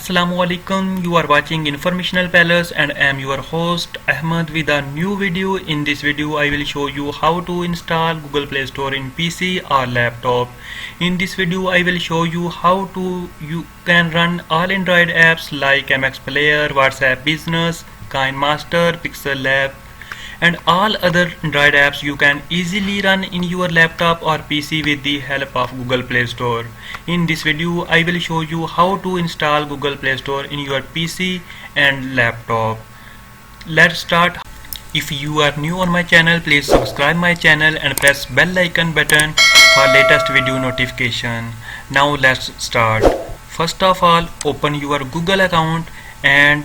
Assalamu alaikum. You are watching Informational Palace and I am your host Ahmad with a new video. In this video I will show you how to install Google Play Store in PC or laptop. In this video I will show you how you can run all Android apps like MX Player, WhatsApp Business, KineMaster, Pixel Lab and all other Android apps you can easily run in your laptop or PC with the help of Google Play Store. In this video I will show you how to install Google Play Store in your PC and laptop. Let's start. If you are new on my channel, please subscribe my channel and press bell icon button for latest video notification. Now let's start. First of all, open your Google account and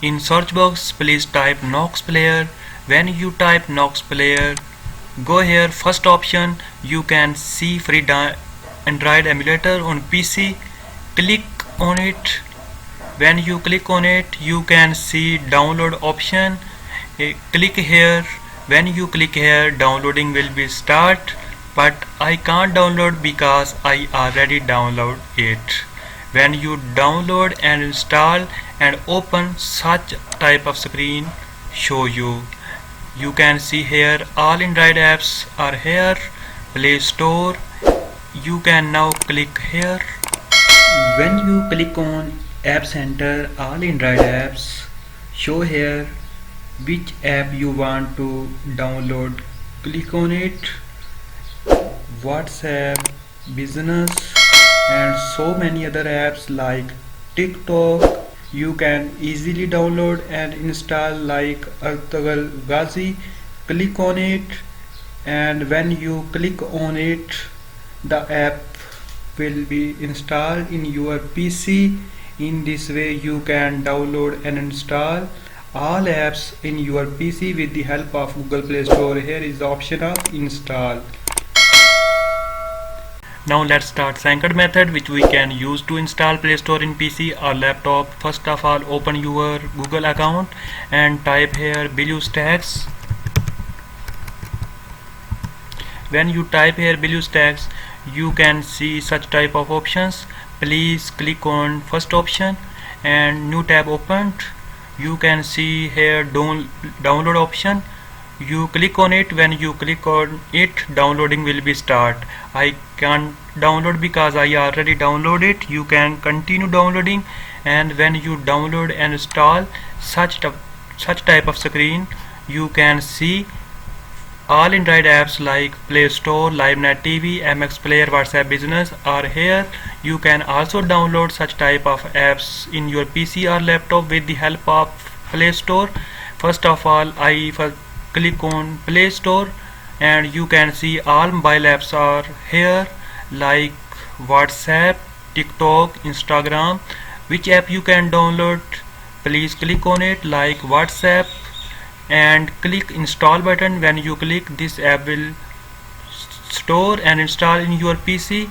in search box please type Nox Player. When you type Nox Player, go here, first option you can see free Android emulator on PC. Click on it. When you click on it, you can see download option. Click here. When you click here, downloading will be start, but I can't download because I already download it. When you download and install and open, such type of screen show you. You can see here all Android apps are here. Play Store. You can now click here. When you click on App Center, all Android apps show here which app you want to download. Click on it. WhatsApp, Business and so many other apps like TikTok you can easily download and install like Artagal Ghazi. Click on it, and when you click on it, the app will be installed in your PC. In this way you can download and install all apps in your PC with the help of Google Play Store. Here is the option of install. Now let's start second method which we can use to install Play Store in PC or laptop. First of all, open your Google account and type here BlueStacks. When you type here BlueStacks, you can see such type of options. Please click on first option and new tab opened. You can see here download option. You click on it. When you click on it, downloading will be start. I can't download because I already downloaded it. You can continue downloading, and when you download and install such type of screen, you can see all Android apps like Play Store, LiveNet TV, MX Player, WhatsApp Business are here. You can also download such type of apps in your PC or laptop with the help of Play Store. First of all, I click on Play Store and you can see all mobile apps are here like WhatsApp, TikTok, Instagram. Which app you can download, please click on it like WhatsApp and click install button. When you click, this app will store and install in your PC.